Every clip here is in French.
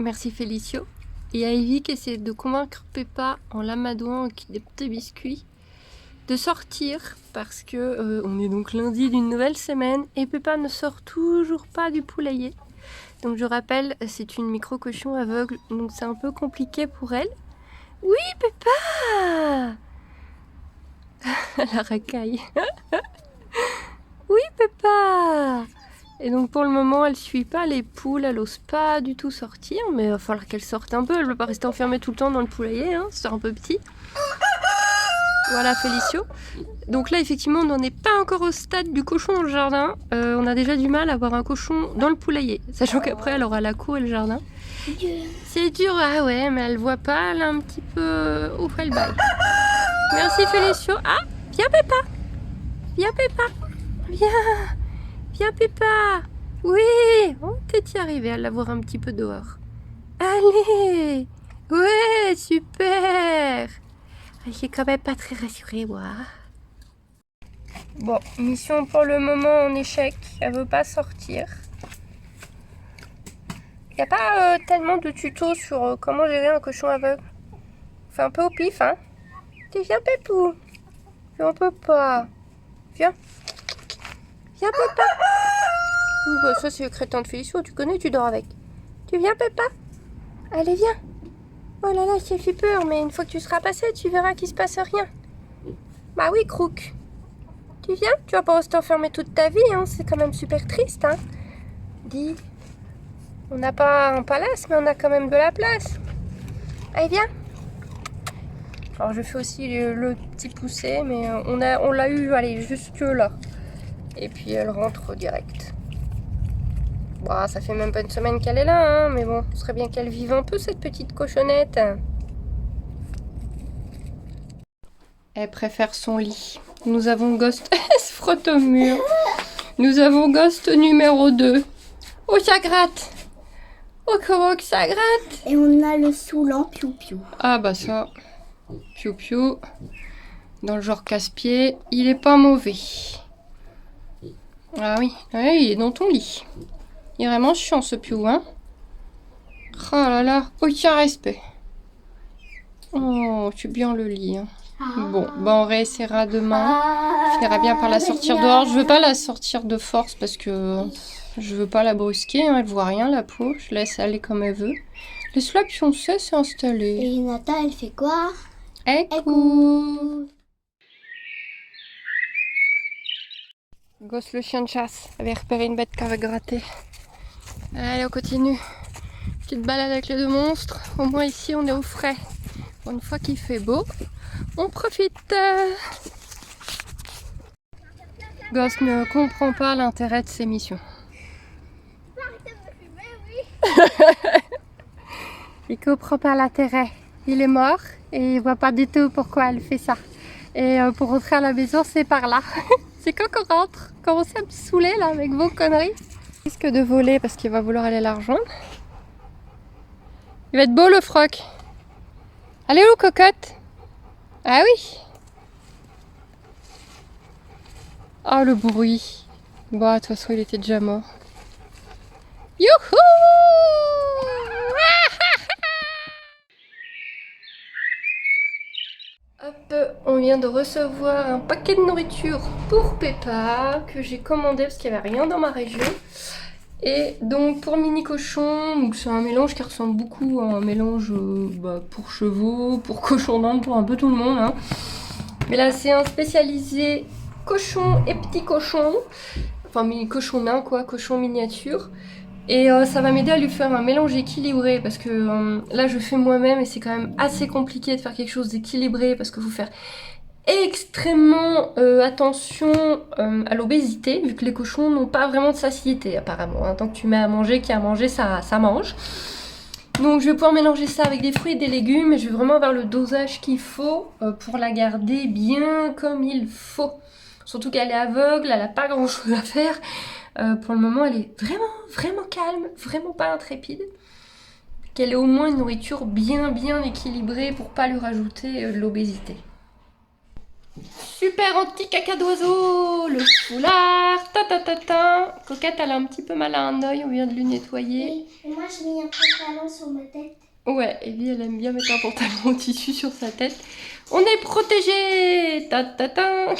Merci Félicio. Et à Ivy qui essaie de convaincre Peppa en l'amadouant avec des petits biscuits de sortir parce que on est donc lundi d'une nouvelle semaine et Peppa ne sort toujours pas du poulailler. Donc je rappelle, c'est une micro-cochon aveugle, donc c'est un peu compliqué pour elle. Oui Peppa. La racaille. Oui Peppa. Et donc pour le moment elle suit pas les poules, elle ose pas du tout sortir, mais il va falloir qu'elle sorte un peu, elle ne veut pas rester enfermée tout le temps dans le poulailler, hein, c'est un peu petit. Voilà Félicio. Donc là effectivement on n'en est pas encore au stade du cochon dans le jardin, on a déjà du mal à avoir un cochon dans le poulailler, sachant qu'après elle aura la cour et le jardin. C'est dur, ah ouais, mais elle voit pas, elle est un petit peu... Ouf, elle baille. Merci Félicio. Ah, viens Peppa. Viens Peppa. Viens. Viens Peppa. Oui, oh, peut-être y arriver à la voir un petit peu dehors. Allez. Ouais, super. Elle est quand même pas très rassurée, moi. Bon, mission pour le moment en échec. Elle veut pas sortir. Il n'y a pas tellement de tutos sur comment gérer un cochon aveugle. Fait un peu au pif, hein. Viens Pepou. On peut pas. Viens. Viens Peppa. Bah, ça c'est le crétin de Félicio, tu connais, tu dors avec. Tu viens Peppa. Allez viens. Oh là là, ça fait peur, mais une fois que tu seras passé, tu verras qu'il se passe rien. Bah oui, Crook. Tu viens? Tu vas pas rester enfermé toute ta vie, hein. C'est quand même super triste, hein. Dis. On n'a pas un palace, mais on a quand même de la place. Allez, viens. Alors je fais aussi le petit poussé, mais on l'a eu, allez, jusque là. Et puis elle rentre direct. Bon, ça fait même pas une semaine qu'elle est là, hein, mais bon, ce serait bien qu'elle vive un peu cette petite cochonnette. Elle préfère son lit. Nous avons Ghost... Elle se frotte au mur. Nous avons Ghost numéro 2. Oh, ça gratte. Oh, comment que ça gratte. Et on a le saoulant Piou Piou. Ah bah ça... Piou Piou. Dans le genre casse-pied, il est pas mauvais. Ah oui, il est dans ton lit. Il est vraiment chiant ce Piou, hein. Oh là là, aucun respect. Oh, tu bien le lit, hein. Bon, bah on réessayera demain. Je verrai bien par la sortir dehors. Je veux pas la sortir de force parce que je veux pas la brusquer, hein. Elle voit rien la peau. Je laisse aller comme elle veut. Laisse-la pioncer, c'est installé. Et Nata, elle fait quoi? Écoute. Gosse le chien de chasse avait repéré une bête qui avait gratté. Allez, on continue. Petite balade avec les deux monstres. Au moins ici, on est au frais. Pour une fois qu'il fait beau, on profite. Gosse ne comprend pas l'intérêt de ces missions. Il comprend pas l'intérêt. Il est mort et il voit pas du tout pourquoi elle fait ça. Et pour rentrer à la maison, c'est par là. C'est quand qu'on rentre. Commencez à me saouler là avec vos conneries. Il risque de voler parce qu'il va vouloir aller la rejoindre. Il va être beau le froc. Allez où cocotte? Ah oui. Oh le bruit. Bah de toute façon il était déjà mort. Youhou! Hop, on vient de recevoir un paquet de nourriture pour Peppa que j'ai commandé parce qu'il n'y avait rien dans ma région. Et donc pour mini cochon, c'est un mélange qui ressemble beaucoup à un mélange pour chevaux, pour cochon d'Inde, pour un peu tout le monde, hein. Mais là c'est un spécialisé cochon et petit cochon, enfin mini cochon nain quoi, cochon miniature. Et ça va m'aider à lui faire un mélange équilibré parce que là je fais moi-même et c'est quand même assez compliqué de faire quelque chose d'équilibré parce qu'il faut faire extrêmement attention à l'obésité vu que les cochons n'ont pas vraiment de satiété apparemment, hein. Tant que tu mets à manger, qu'il y a à manger, ça mange. Donc je vais pouvoir mélanger ça avec des fruits et des légumes et je vais vraiment avoir le dosage qu'il faut pour la garder bien comme il faut. Surtout qu'elle est aveugle, elle n'a pas grand chose à faire. Pour le moment elle est vraiment calme, vraiment pas intrépide. Qu'elle ait au moins une nourriture bien équilibrée pour pas lui rajouter de l'obésité. Super anti-caca d'oiseau, le foulard, ta ta ta ta. Coquette, elle a un petit peu mal à un œil, on vient de lui nettoyer. Et moi, je mets un pantalon sur ma tête. Ouais, Evie, elle aime bien mettre un pantalon en tissu sur sa tête. On est protégé. Ta ta ta.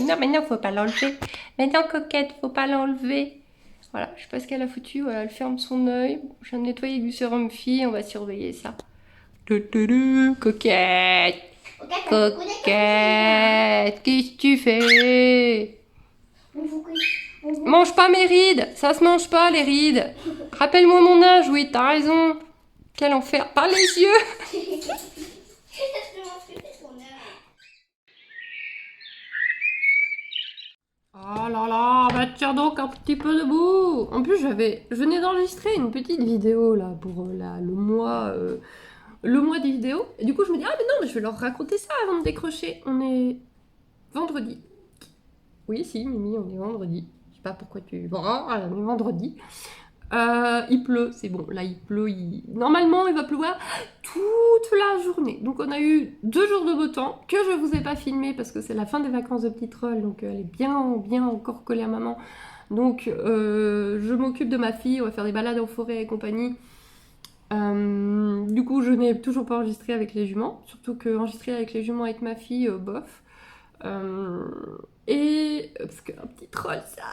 Non, mais non, faut pas l'enlever. Mais non, coquette, faut pas l'enlever. Voilà, je sais pas ce qu'elle a foutu. Voilà, elle ferme son œil. Je viens de nettoyer avec du sérum fille, on va surveiller ça. Coquette. Coquette, qu'est-ce que tu fais? Mange pas mes rides, ça se mange pas les rides. Rappelle-moi mon âge, oui, t'as raison. Quel enfer, par les yeux. Oh là là, bah tiens donc un petit peu debout. En plus, je venais d'enregistrer une petite vidéo là pour le mois des vidéos. Et du coup, je me dis, ah mais non, mais je vais leur raconter ça avant de décrocher. On est vendredi. Oui, si, Mimi, on est vendredi. Je sais pas pourquoi tu... Bon, on est vendredi. Il pleut, c'est bon. Là, il pleut. Normalement, il va pleuvoir toute la journée. Donc, on a eu 2 jours de beau temps que je vous ai pas filmé parce que c'est la fin des vacances de petite Roll. Donc, elle est bien encore collée à maman. Donc, je m'occupe de ma fille. On va faire des balades en forêt et compagnie. Du coup, je n'ai toujours pas enregistré avec les juments. Surtout que enregistrer avec les juments avec ma fille, bof. Et parce qu'un petit troll, ça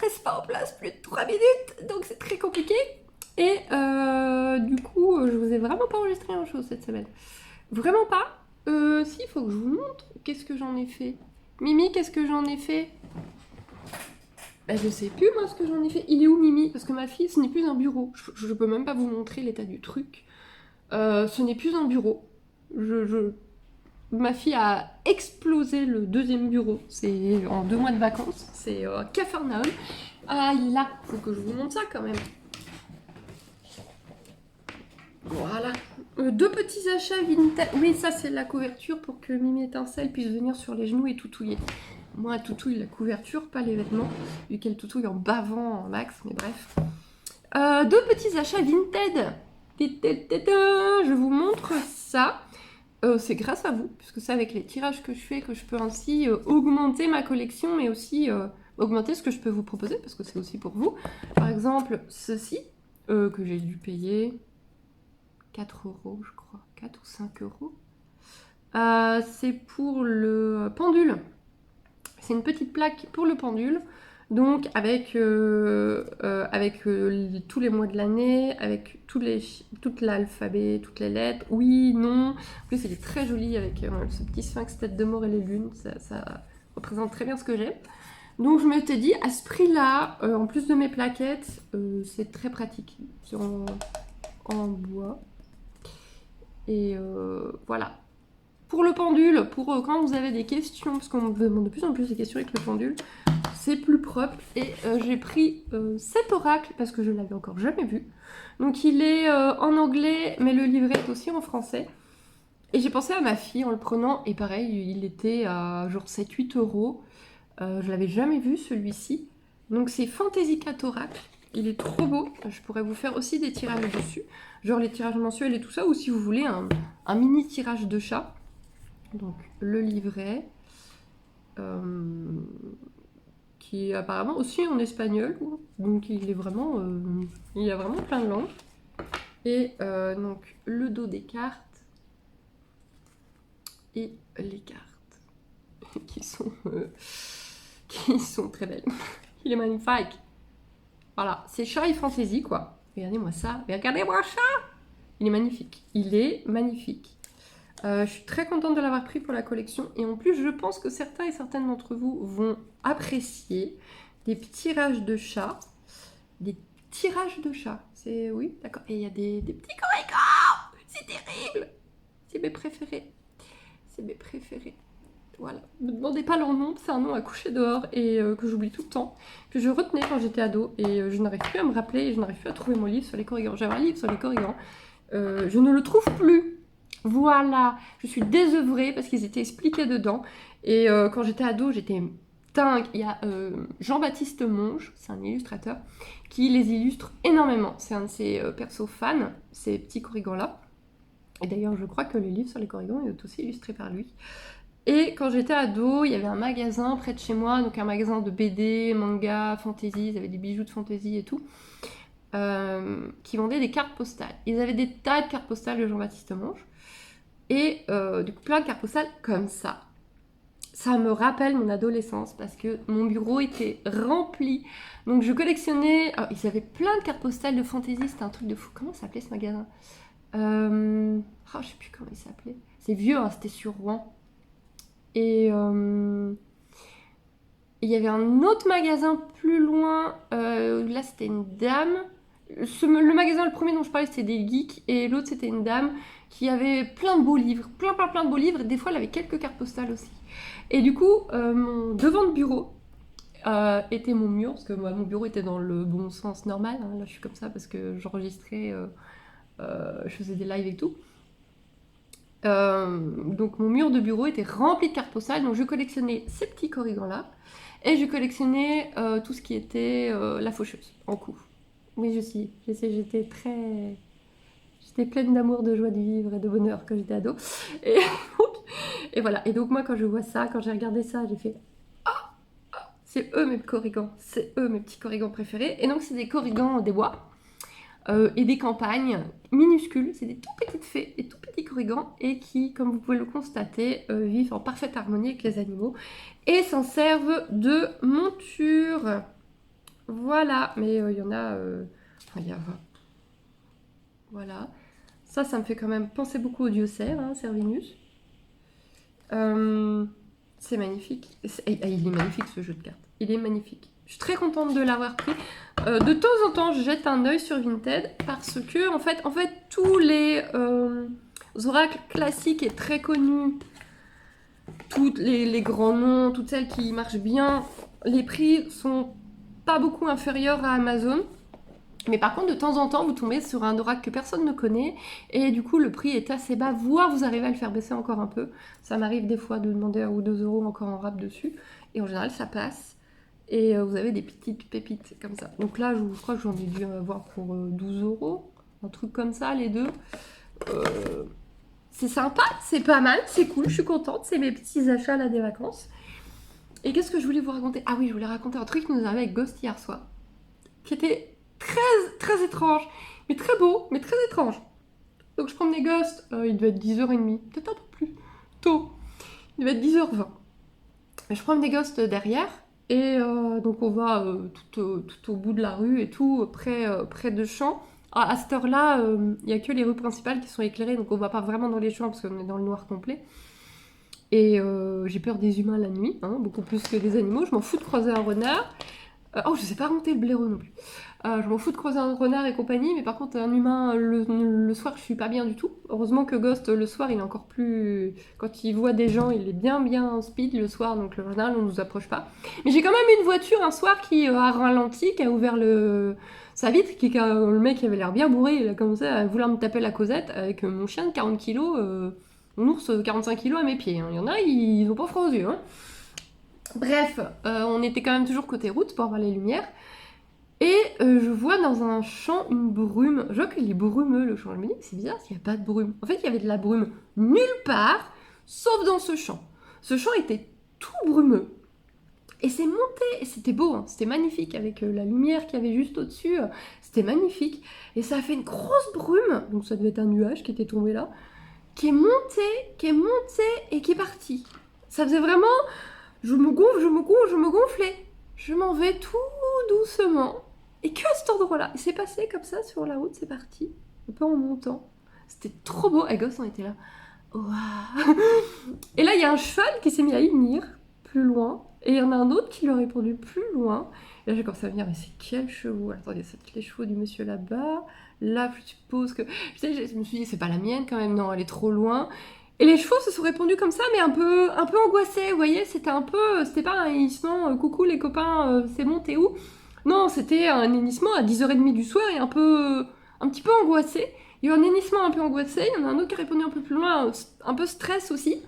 reste pas en place plus de 3 minutes, donc c'est très compliqué. Et du coup, je vous ai vraiment pas enregistré un chose cette semaine. Vraiment pas. Si, il faut que je vous montre. Qu'est-ce que j'en ai fait? Mimi, qu'est-ce que j'en ai fait? Bah, je sais plus moi ce que j'en ai fait. Il est où Mimi? Parce que ma fille, ce n'est plus un bureau. Je peux même pas vous montrer l'état du truc. Ce n'est plus un bureau. Ma fille a explosé le 2e bureau. C'est en 2 mois de vacances. C'est Capharnaüm. Ah, il est là. Faut que je vous montre ça quand même. Voilà. 2 petits achats vintage. Oui, ça c'est la couverture pour que Mimi Étincelle puisse venir sur les genoux et toutouiller. Moi, elle toutouille la couverture, pas les vêtements, vu qu'elle toutouille en bavant en max, mais bref. 2 petits achats Vinted. Je vous montre ça. C'est grâce à vous, puisque c'est avec les tirages que je fais que je peux ainsi augmenter ma collection, mais aussi augmenter ce que je peux vous proposer, parce que c'est aussi pour vous. Par exemple, ceci, que j'ai dû payer 4 euros, je crois, 4 ou 5 euros. C'est pour le pendule. C'est une petite plaque pour le pendule. Donc avec tous les mois de l'année, avec tout l'alphabet, toutes les lettres, oui, non. En plus, il est très joli avec ce petit sphinx tête de mort et les lunes. Ça représente très bien ce que j'ai. Donc je m'étais dit, à ce prix-là, en plus de mes plaquettes, c'est très pratique. C'est en bois. Et voilà. Pour le pendule, pour quand vous avez des questions, parce qu'on me demande de plus en plus des questions avec le pendule, c'est plus propre. Et j'ai pris cet oracle parce que je l'avais encore jamais vu. Donc il est en anglais, mais le livret est aussi en français. Et j'ai pensé à ma fille en le prenant, et pareil, il était à genre 7-8 euros. Je l'avais jamais vu celui-ci. Donc c'est Fantasy Cat Oracle. Il est trop beau. Je pourrais vous faire aussi des tirages dessus, genre les tirages mensuels et tout ça, ou si vous voulez un mini tirage de chat. Donc le livret, qui est apparemment aussi en espagnol, donc il est vraiment, il y a vraiment plein de langues. Et donc le dos des cartes et les cartes qui sont très belles. Il est magnifique. Voilà, c'est chat et fantasy quoi. Regardez-moi ça, mais regardez-moi ça. Il est magnifique. Il est magnifique. Je suis très contente de l'avoir pris pour la collection et en plus je pense que certains et certaines d'entre vous vont apprécier des tirages de chat. Des tirages de chat, c'est oui, d'accord. Et il y a des petits corrigans, c'est terrible. C'est mes préférés. C'est mes préférés. Voilà. Ne me demandez pas leur nom, c'est un nom à coucher dehors et que j'oublie tout le temps, que je retenais quand j'étais ado et je n'arrive plus à me rappeler et je n'arrive plus à trouver mon livre sur les corrigans. J'avais un livre sur les corrigans, je ne le trouve plus. Voilà, je suis désœuvrée parce qu'ils étaient expliqués dedans. Et quand j'étais ado, j'étais dingue. Il y a Jean-Baptiste Monge, c'est un illustrateur, qui les illustre énormément. C'est un de ses persos fans, ces petits corrigans-là. Et d'ailleurs, je crois que le livre sur les corrigans est aussi illustré par lui. Et quand j'étais ado, il y avait un magasin près de chez moi, donc un magasin de BD, manga, fantasy, ils avaient des bijoux de fantasy et tout, qui vendaient des cartes postales. Ils avaient des tas de cartes postales de Jean-Baptiste Monge, et du coup plein de cartes postales comme ça. Ça me rappelle mon adolescence parce que mon bureau était rempli. Donc je collectionnais. Alors, ils avaient plein de cartes postales de fantasy, c'était un truc de fou. Comment ça s'appelait ce magasin je sais plus comment il s'appelait. C'est vieux, hein, c'était sur Rouen. Et il y avait un autre magasin plus loin. Là, c'était une dame. Le magasin, le premier dont je parlais, c'était des geeks. Et l'autre, c'était une dame qui avait plein de beaux livres. Plein de beaux livres. Et des fois, elle avait quelques cartes postales aussi. Et du coup, mon devant de bureau était mon mur. Parce que moi, mon bureau était dans le bon sens normal. Hein. Là, je suis comme ça parce que j'enregistrais. Je faisais des lives et tout. Donc mon mur de bureau était rempli de cartes postales, donc je collectionnais ces petits corrigans là, et je collectionnais tout ce qui était la faucheuse en coup. Oui, j'étais pleine d'amour, de joie de vivre et de bonheur quand j'étais ado. Et voilà. Et donc moi quand je vois ça, quand j'ai regardé ça, j'ai fait c'est eux mes corrigans, c'est eux mes petits corrigans préférés. Et donc c'est des corrigans des bois. Et des campagnes minuscules, c'est des tout petites fées, des tout petits corrigans, et qui, comme vous pouvez le constater, vivent en parfaite harmonie avec les animaux, et s'en servent de monture. Voilà, mais il y en a... voilà. Ça me fait quand même penser beaucoup au dieu cerf, hein, Servinus. C'est magnifique. Il est magnifique ce jeu de cartes. Il est magnifique. Je suis très contente de l'avoir pris. De temps en temps, je jette un œil sur Vinted parce que, en fait tous les oracles classiques et très connus, tous les grands noms, toutes celles qui marchent bien, les prix sont pas beaucoup inférieurs à Amazon. Mais par contre, de temps en temps, vous tombez sur un oracle que personne ne connaît et du coup, le prix est assez bas, voire vous arrivez à le faire baisser encore un peu. Ça m'arrive des fois de demander 1 ou 2 euros encore en rap dessus et en général, ça passe. Et vous avez des petites pépites comme ça. Donc là, je crois que j'en ai dû avoir pour 12 euros. Un truc comme ça, les deux. C'est sympa, c'est pas mal, c'est cool, je suis contente. C'est mes petits achats là des vacances. Et qu'est-ce que je voulais vous raconter? Ah oui, je voulais raconter un truc qui nous arrivait avec Ghost hier soir. Qui était très étrange. Mais très beau, mais très étrange. Donc je promenais Ghost, il devait être 10h30. Peut-être un peu plus tôt. Il devait être 10h20. Et je promenais Ghost derrière. Et donc on va tout au bout de la rue et tout, près de champs. À cette heure-là, il n'y a que les rues principales qui sont éclairées, donc on ne va pas vraiment dans les champs parce qu'on est dans le noir complet. Et j'ai peur des humains la nuit, hein, beaucoup plus que des animaux. Je m'en fous de croiser un renard. Je sais pas monter le blaireau non plus. Je m'en fous de croiser un renard et compagnie, mais par contre un humain le soir je suis pas bien du tout. Heureusement que Ghost le soir il est encore plus... Quand il voit des gens il est bien speed le soir, donc le renard on nous approche pas. Mais j'ai quand même une voiture un soir qui a ralenti, qui a ouvert sa vitre, le mec avait l'air bien bourré, il a commencé à vouloir me taper la causette avec mon chien de 40 kilos, mon ours 45 kilos à mes pieds. Hein. Il y en a, ils ont pas froid aux yeux. Hein. Bref, on était quand même toujours côté route pour avoir les lumières. Et je vois dans un champ une brume. Je vois qu'il est brumeux le champ. Je me dis, c'est bizarre s'il n'y a pas de brume. En fait, il y avait de la brume nulle part, sauf dans ce champ. Ce champ était tout brumeux. Et c'est monté, et c'était beau, hein. C'était magnifique avec la lumière qu'il y avait juste au-dessus. C'était magnifique. Et ça a fait une grosse brume, donc ça devait être un nuage qui était tombé là, qui est monté et qui est parti. Ça faisait vraiment... Je me gonflais. Je m'en vais tout doucement. Et que à cet endroit-là, il s'est passé comme ça sur la route, c'est parti, un peu en montant. C'était trop beau. Et Gosse, on était là. Waouh. Et là, il y a un cheval qui s'est mis à hennir plus loin. Et il y en a un autre qui lui a répondu plus loin. Et là, j'ai commencé à me dire, mais c'est quels chevaux? Attendez, c'est les chevaux du monsieur là-bas. Là, je suppose que... je me suis dit, c'est pas la mienne quand même. Non, elle est trop loin. Et les chevaux se sont répondus comme ça, mais un peu angoissés, vous voyez, c'était pas un hennissement, coucou les copains, c'est bon, t'es où? Non, c'était un hennissement à 10h30 du soir et un petit peu angoissé. Il y a eu un hennissement un peu angoissé, il y en a un autre qui a répondu un peu plus loin, un peu stress aussi.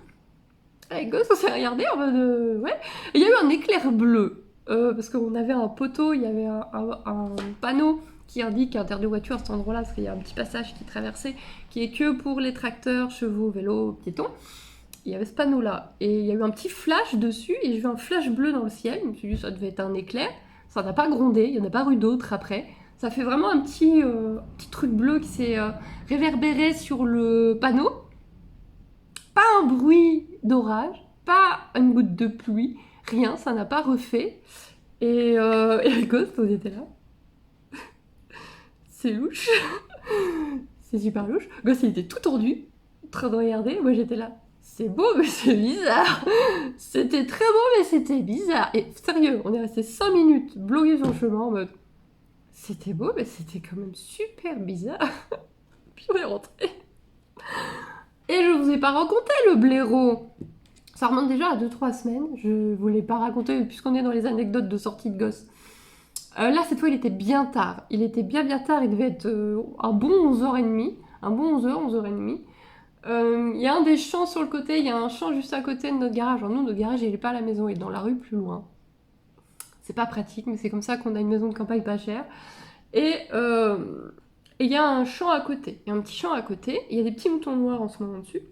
Avec Gosse, on s'est regardé en mode, ouais. Et il y a eu un éclair bleu, parce qu'on avait un poteau, il y avait un panneau qui indique interdit aux voitures à cet endroit-là, parce qu'il y a un petit passage qui traversait, qui est que pour les tracteurs, chevaux, vélos, piétons. il y avait ce panneau-là. Et il y a eu un petit flash dessus, et j'ai vu un flash bleu dans le ciel. Je me suis dit, ça devait être un éclair. Ça n'a pas grondé, il n'y en a pas eu d'autres après. Ça fait vraiment un petit truc bleu qui s'est réverbéré sur le panneau. Pas un bruit d'orage, pas une goutte de pluie, rien, ça n'a pas refait. Et Ghost, on était là. C'est louche. C'est super louche. Ghost, il était tout tordu, en train de regarder. Moi, j'étais là. C'est beau, mais c'est bizarre. C'était très beau, mais c'était bizarre. Et sérieux, on est resté 5 minutes bloqués sur le chemin en mode... C'était beau, mais c'était quand même super bizarre. Puis on est rentré. Et je vous ai pas raconté le blaireau. Ça remonte déjà à 2-3 semaines. Je voulais pas raconter, puisqu'on est dans les anecdotes de sortie de gosse. Là, cette fois, il était bien tard. Il était bien tard. Il devait être un bon 11h30. Un bon 11h, 11h30. Il y a un des champs sur le côté. Il y a un champ juste à côté de notre garage. Alors, nous, notre garage, il est pas à la maison. Il est dans la rue plus loin. C'est pas pratique, mais c'est comme ça qu'on a une maison de campagne pas chère. Et il y a un champ à côté. Il y a un petit champ à côté. Il y a des petits moutons noirs en ce moment dessus.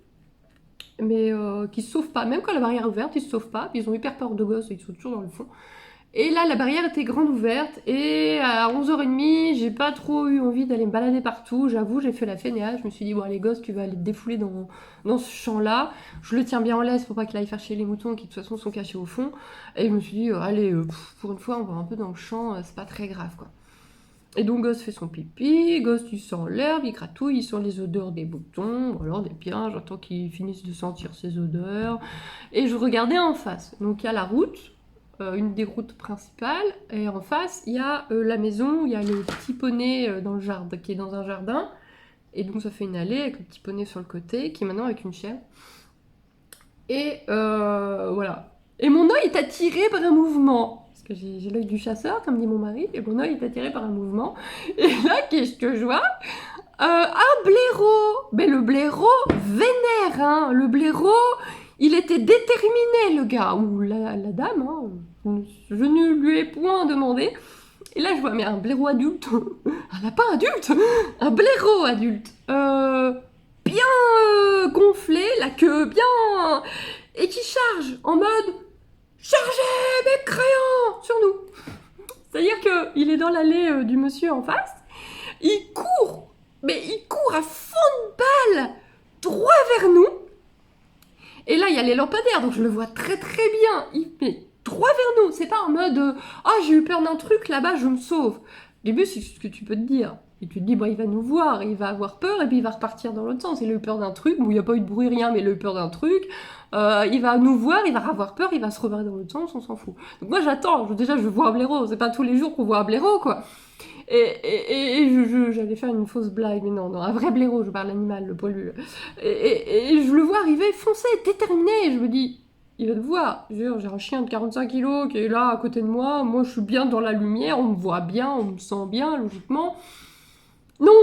Mais qui se sauvent pas. Même quand la barrière est ouverte, ils se sauvent pas. Ils ont hyper peur de gosses, ils sont toujours dans le fond. Et là, la barrière était grande ouverte. Et à 11h30, j'ai pas trop eu envie d'aller me balader partout. J'avoue, j'ai fait la fainéante. Je me suis dit, bon, allez, gosse, tu vas aller te défouler dans ce champ-là. Je le tiens bien en laisse pour pas qu'il aille faire chier les moutons qui, de toute façon, sont cachés au fond. Et je me suis dit, allez, pour une fois, on va un peu dans le champ. C'est pas très grave, quoi. Et donc Ghost fait son pipi, Ghost il sent l'herbe, il gratouille, il sent les odeurs des boutons, alors des biens, j'attends qu'ils finissent de sentir ces odeurs. Et je regardais en face, donc il y a la route, une des routes principales, et en face il y a la maison, il y a le petit poney dans le jardin, qui est dans un jardin, et donc ça fait une allée avec le petit poney sur le côté, qui est maintenant avec une chèvre. Et voilà. Et mon œil est attiré par un mouvement. Parce que j'ai l'œil du chasseur, comme dit mon mari, et mon œil est attiré par un mouvement. Et là, qu'est-ce que je vois un blaireau. Mais le blaireau vénère, hein. Le blaireau, il était déterminé, le gars. Ou la dame, hein. Je ne lui ai point demandé. Et là, je vois, mais un blaireau adulte. Un lapin adulte. Un blaireau adulte. Bien gonflé, la queue bien... Et qui charge en mode... Chargez mes crayons sur nous. C'est-à-dire qu'il est dans l'allée du monsieur en face, il court, mais il court à fond de balle, droit vers nous. Et là, il y a les lampadaires, donc je le vois très très bien. Il met droit vers nous, c'est pas en mode ah, j'ai eu peur d'un truc, là-bas, je me sauve. Au début, c'est ce que tu peux te dire. Et tu te dis, bon, il va nous voir, il va avoir peur, et puis il va repartir dans l'autre sens. Il a eu peur d'un truc, bon, il n'y a pas eu de bruit, rien, mais il a eu peur d'un truc. Il va nous voir, il va avoir peur, il va se rebarrer dans l'autre sens, on s'en fout. Donc moi, j'attends. Déjà, je vois un blaireau. C'est pas tous les jours qu'on voit un blaireau, quoi. Et j'allais faire une fausse blague, mais non, un vrai blaireau, je parle l'animal, le poilu. Et je le vois arriver, foncé, déterminé, et je me dis... Il va te voir. J'ai un chien de 45 kilos qui est là à côté de moi. Moi, je suis bien dans la lumière. On me voit bien, on me sent bien, logiquement. Non,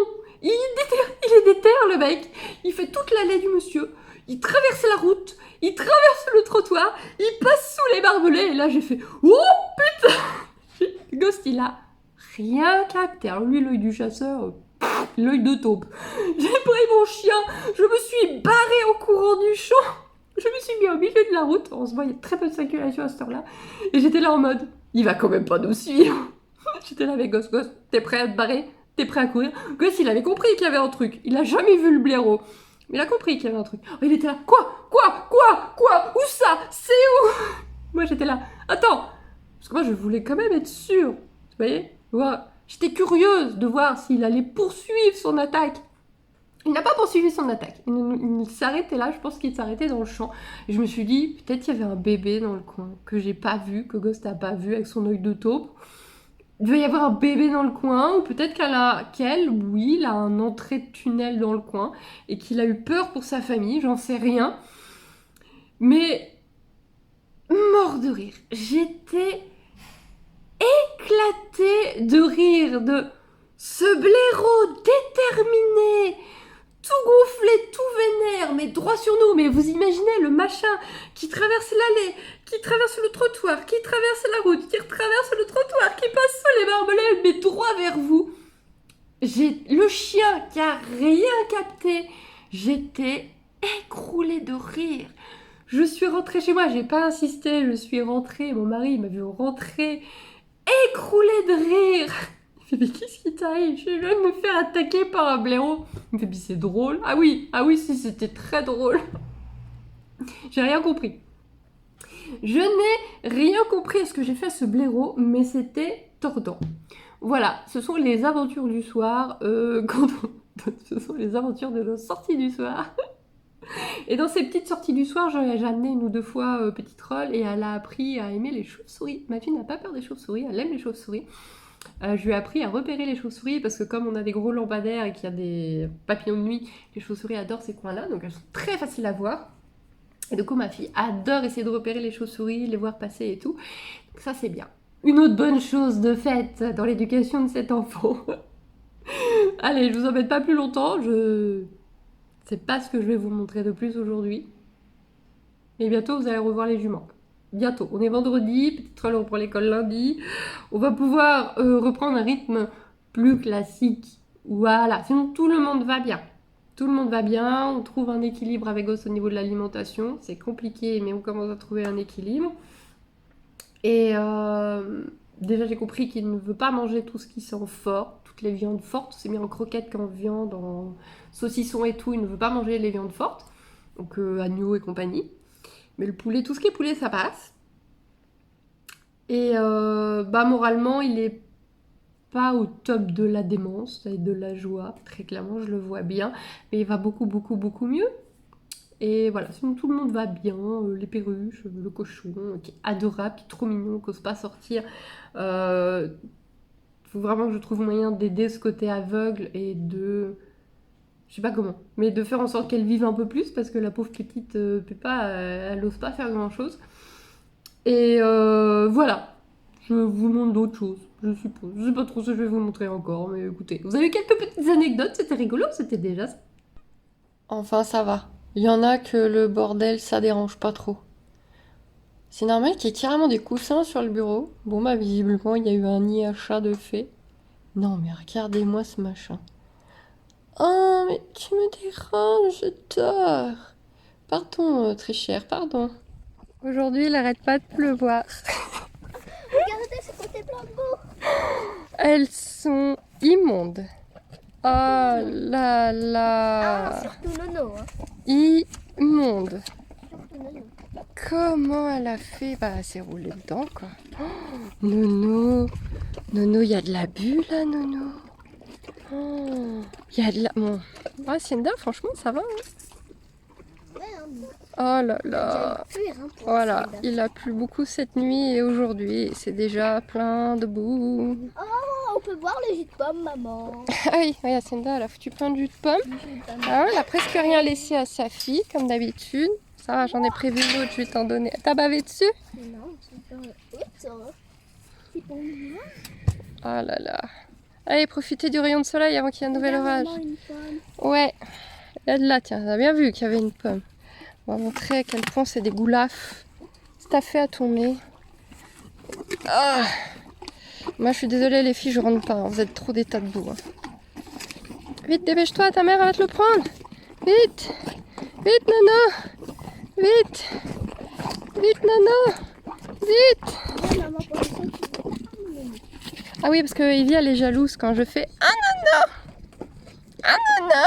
il est déter, le mec. Il fait toute l'allée du monsieur. Il traverse la route. Il traverse le trottoir. Il passe sous les barbelés. Et là, j'ai fait « Oh, putain !» Ghost, il a rien capté. Alors lui, l'œil du chasseur, l'œil de taupe. J'ai pris mon chien. Je me suis barrée au courant du champ. Je me suis mis au milieu de la route. On se voit, il y a très peu de circulation à cette heure-là. Et j'étais là en mode, il va quand même pas nous suivre. J'étais là avec Ghost. Ghost, t'es prêt à te barrer? T'es prêt à courir? Ghost, il avait compris qu'il y avait un truc. Il a jamais vu le blaireau. Mais il a compris qu'il y avait un truc. Oh, il était là, quoi? Où ça? C'est où? Moi, j'étais là, attends. Parce que moi, je voulais quand même être sûre. Vous voyez? J'étais curieuse de voir s'il allait poursuivre son attaque. Il n'a pas poursuivi son attaque. Il s'arrêtait là, je pense qu'il s'arrêtait dans le champ. Et je me suis dit, peut-être qu'il y avait un bébé dans le coin, que j'ai pas vu, que Ghost n'a pas vu avec son œil de taupe. Il devait y avoir un bébé dans le coin, ou peut-être il a un entrée de tunnel dans le coin, et qu'il a eu peur pour sa famille, j'en sais rien. Mais, mort de rire. J'étais éclatée de rire de ce blaireau déterminé, tout gonflé, tout vénère, mais droit sur nous. Mais vous imaginez le machin qui traverse l'allée, qui traverse le trottoir, qui traverse la route, qui traverse le trottoir, qui passe sous les barbelés, mais droit vers vous. J'ai le chien qui a rien capté. J'étais écroulée de rire. Je suis rentrée chez moi, j'ai pas insisté, je suis rentrée, mon mari m'a vu rentrer, écroulée de rire. Il fait, mais qu'est-ce qui t'arrive? Je viens de me faire attaquer par un blaireau. Il me fait, mais c'est drôle. Ah oui, si, c'était très drôle. J'ai rien compris. Je n'ai rien compris à ce que j'ai fait à ce blaireau, mais c'était tordant. Voilà, ce sont les aventures du soir, ce sont les aventures de nos sorties du soir. Et dans ces petites sorties du soir, j'ai amené 1 ou 2 fois Petite Roll et elle a appris à aimer les chauves-souris. Ma fille n'a pas peur des chauves-souris, elle aime les chauves-souris. Je lui ai appris à repérer les chauves-souris parce que comme on a des gros lampadaires et qu'il y a des papillons de nuit, les chauves-souris adorent ces coins-là, donc elles sont très faciles à voir. Et du coup, ma fille adore essayer de repérer les chauves-souris, les voir passer et tout. Donc ça, c'est bien. Une autre bonne chose de fait dans l'éducation de cet enfant. Allez, je vous embête pas plus longtemps. Je sais pas ce que je vais vous montrer de plus aujourd'hui. Mais bientôt, vous allez revoir les juments. Bientôt. On est vendredi, Petite Roll reprend l'école lundi. On va pouvoir reprendre un rythme plus classique. Voilà. Sinon, tout le monde va bien. Tout le monde va bien. On trouve un équilibre avec Gosse au niveau de l'alimentation. C'est compliqué, mais on commence à trouver un équilibre. Et déjà, j'ai compris qu'il ne veut pas manger tout ce qui sent fort, toutes les viandes fortes. C'est mis en croquettes qu'en viande, en saucisson et tout. Il ne veut pas manger les viandes fortes, donc agneau et compagnie. Mais le poulet, tout ce qui est poulet, ça passe. Et moralement, il est pas au top de la démence et de la joie. Très clairement, je le vois bien. Mais il va beaucoup mieux. Et voilà, sinon tout le monde va bien, les perruches, le cochon, qui est adorable, qui est trop mignon, qui n'ose pas sortir. Faut vraiment que je trouve moyen d'aider ce côté aveugle et de... Je sais pas comment, mais de faire en sorte qu'elle vive un peu plus, parce que la pauvre petite Peppa, elle n'ose pas faire grand chose. Et voilà, je vous montre d'autres choses, je suppose. Je sais pas trop ce que je vais vous montrer encore, mais écoutez, vous avez quelques petites anecdotes, c'était rigolo, c'était déjà ça. Enfin, ça va. Il y en a que le bordel, ça dérange pas trop. C'est normal qu'il y ait carrément des coussins sur le bureau. Bon, visiblement, il y a eu un nid à chat de fait. Non, mais regardez-moi ce machin. Oh, mais tu me déranges, je dors. Pardon, très cher, pardon. Aujourd'hui, il arrête pas de pleuvoir. Regardez ce côté blanc de boue. Elles sont immondes. Oh là Ah, là. surtout Nono. Hein. Immonde. Surtout Nono. Comment elle a fait? Bah, elle s'est roulée dedans, quoi. Oh, Nono. Nono, il y a de la bulle, là, Nono. Oh, il y a de la... Bon. Ah, Cienda, franchement, ça va. Hein. Ouais, hein, bon. Oh là là. Pluie, hein, pour Voilà, Cienda. il a plu beaucoup cette nuit et aujourd'hui. C'est déjà plein de boue. Oh, on peut boire le jus de pomme, maman. Ah oui, regarde, Cienda, elle a foutu plein de jus de pomme. Ah, elle a presque rien laissé à sa fille, comme d'habitude. Ça va, j'en ai prévu d'autres, je vais t'en donner. T'as bavé dessus? Non, c'est pas... Oui, ça va. C'est pour moi. Oh là là. Allez, profitez du rayon de soleil avant qu'il y ait un nouvel orage. Regarde, maman, une pomme. Ouais, là, là, tiens, t'as bien vu qu'il y avait une pomme. On va montrer à quel point c'est des goulafes. C'est à fait à ton nez. Ah. Moi, je suis désolée, les filles, je rentre pas. Hein. Vous êtes trop des tas de boue. Hein. Vite, dépêche-toi, ta mère elle va te le prendre. Vite, vite, Nana. Vite, vite, Nana. Vite. Ouais, maman, pour ça, tu peux... Ah oui, parce que Evie, elle est jalouse quand je fais un Nana. Un Nana.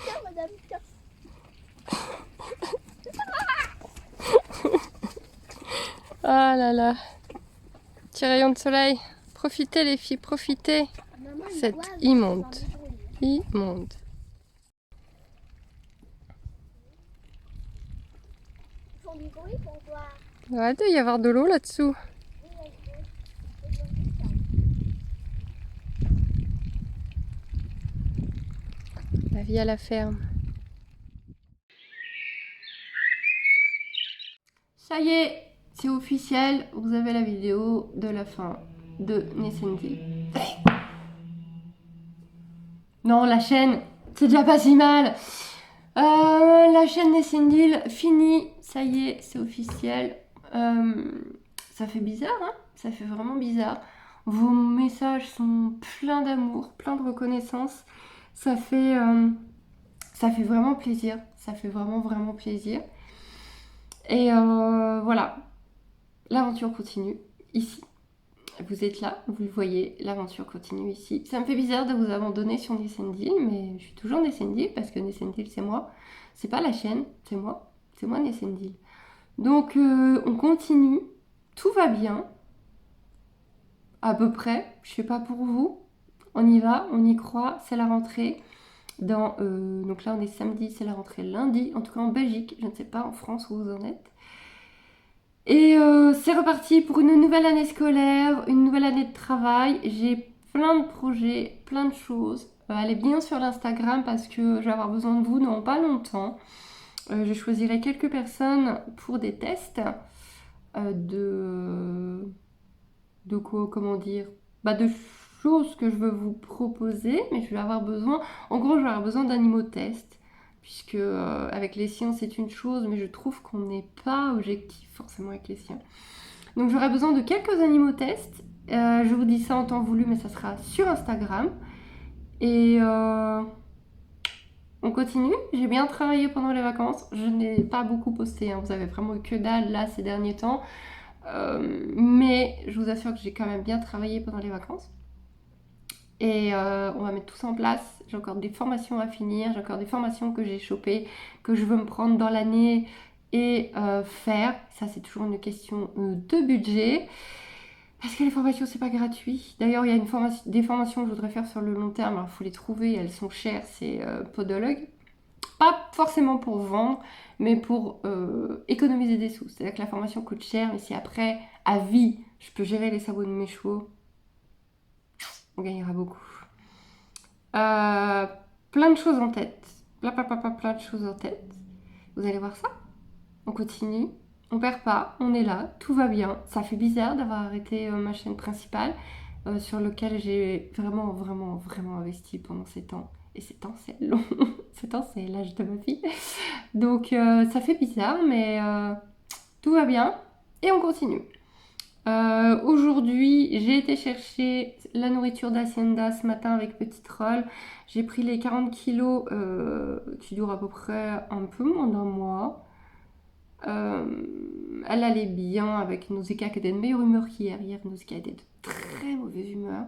Tiens, madame, tiens. Ah là là. Petit rayon de soleil. Profitez les filles, profitez. Maman, C'est boivent, immonde. dans le bruit. Immonde. Ils font du bruit pour boire. Ouais, il doit y avoir de l'eau là-dessous. La vie à la ferme. Ça y est, c'est officiel. Vous avez la vidéo de la fin de Nescendil. Non, la chaîne, c'est déjà pas si mal. La chaîne Nescendil finie. Ça y est, c'est officiel. Ça fait bizarre, hein? Ça fait vraiment bizarre. Vos messages sont pleins d'amour, pleins de reconnaissance. Ça fait vraiment plaisir. Ça fait vraiment, vraiment plaisir. Et voilà, l'aventure continue ici. Vous êtes là, vous le voyez, l'aventure continue ici. Ça me fait bizarre de vous abandonner sur Nessendil, mais je suis toujours Nessendil parce que Nessendil c'est moi. C'est pas la chaîne, c'est moi. C'est moi Nessendil. Donc on continue, tout va bien, à peu près. Je sais pas pour vous. On y va, on y croit, c'est la rentrée. Donc là on est samedi, c'est la rentrée lundi, en tout cas en Belgique, je ne sais pas en France où vous en êtes. Et c'est reparti pour une nouvelle année scolaire, une nouvelle année de travail. J'ai plein de projets, plein de choses. Allez bien sur l'Instagram parce que je vais avoir besoin de vous dans pas longtemps. Je choisirai quelques personnes pour des tests de quoi, comment dire, de choses que je veux vous proposer, mais je vais avoir besoin, en gros, je vais avoir besoin d'animaux-tests, puisque avec les siens c'est une chose, mais je trouve qu'on n'est pas objectif forcément avec les siens. Donc j'aurai besoin de quelques animaux-tests. Je vous dis ça en temps voulu, mais ça sera sur Instagram. Et on continue. J'ai bien travaillé pendant les vacances. Je n'ai pas beaucoup posté, hein. Vous avez vraiment eu que dalle là ces derniers temps. Mais je vous assure que j'ai quand même bien travaillé pendant les vacances. Et on va mettre tout ça en place. J'ai encore des formations à finir, j'ai encore des formations que j'ai chopées, que je veux me prendre dans l'année et faire. Ça, c'est toujours une question de budget. Parce que les formations, c'est pas gratuit. D'ailleurs, il y a des formations que je voudrais faire sur le long terme. Alors, il faut les trouver, elles sont chères. C'est podologue. Pas forcément pour vendre, mais pour économiser des sous. C'est-à-dire que la formation coûte cher, mais si après, à vie, je peux gérer les sabots de mes chevaux, on gagnera beaucoup. Plein de choses en tête. Plein de choses en tête. Vous allez voir ça. On continue. On perd pas. On est là. Tout va bien. Ça fait bizarre d'avoir arrêté ma chaîne principale sur laquelle j'ai vraiment, vraiment, vraiment investi pendant ces temps. Et ces temps, c'est long. Ces temps, c'est l'âge de ma fille. Donc, ça fait bizarre, mais tout va bien. Et on continue. Aujourd'hui, j'ai été chercher la nourriture d'Hacienda ce matin avec Petite Roll. J'ai pris les 40 kilos qui durent à peu près un peu moins d'un mois. Elle allait bien avec Nausicaa qui était de meilleure humeur qu'hier. Hier, Nausicaa était de très mauvaise humeur.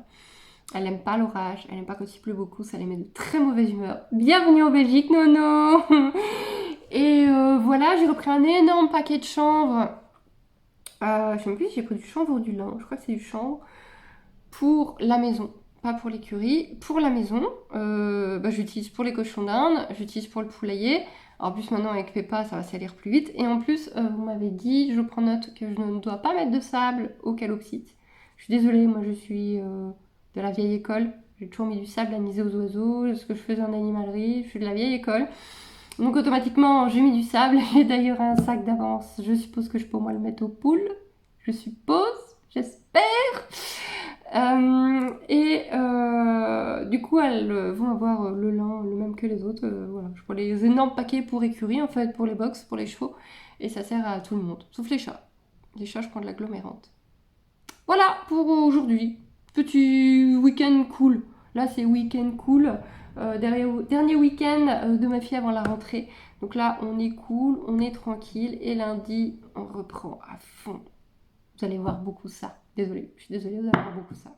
Elle aime pas l'orage, elle aime pas quand il pleut beaucoup, ça les met de très mauvaise humeur. Bienvenue en Belgique, Nono. Et voilà, j'ai repris un énorme paquet de chanvre. Je sais même plus si j'ai pris du chanvre ou du lin. Je crois que c'est du chanvre pour la maison, pas pour l'écurie. Pour la maison, j'utilise pour les cochons d'Inde, j'utilise pour le poulailler. En plus, maintenant avec Peppa, ça va salir plus vite. Et en plus, vous m'avez dit, je prends note que je ne dois pas mettre de sable au calopsite. Je suis désolée, moi je suis de la vieille école. J'ai toujours mis du sable à miser aux oiseaux, ce que je faisais en animalerie. Je suis de la vieille école. Donc automatiquement, j'ai mis du sable. J'ai d'ailleurs un sac d'avance. Je suppose que je peux au moins le mettre aux poules. Je suppose, j'espère. Du coup, elles vont avoir le lin le même que les autres. Voilà, je prends les énormes paquets pour écurie, en fait, pour les box, pour les chevaux. Et ça sert à tout le monde, sauf les chats. Les chats, je prends de l'agglomérante. Voilà pour aujourd'hui. Petit week-end cool. Là, c'est week-end cool. Dernier week-end de ma fille avant la rentrée. Donc là, on est cool, on est tranquille. Et lundi, on reprend à fond. Vous allez voir beaucoup ça. Désolée, je suis désolée, vous allez voir beaucoup ça.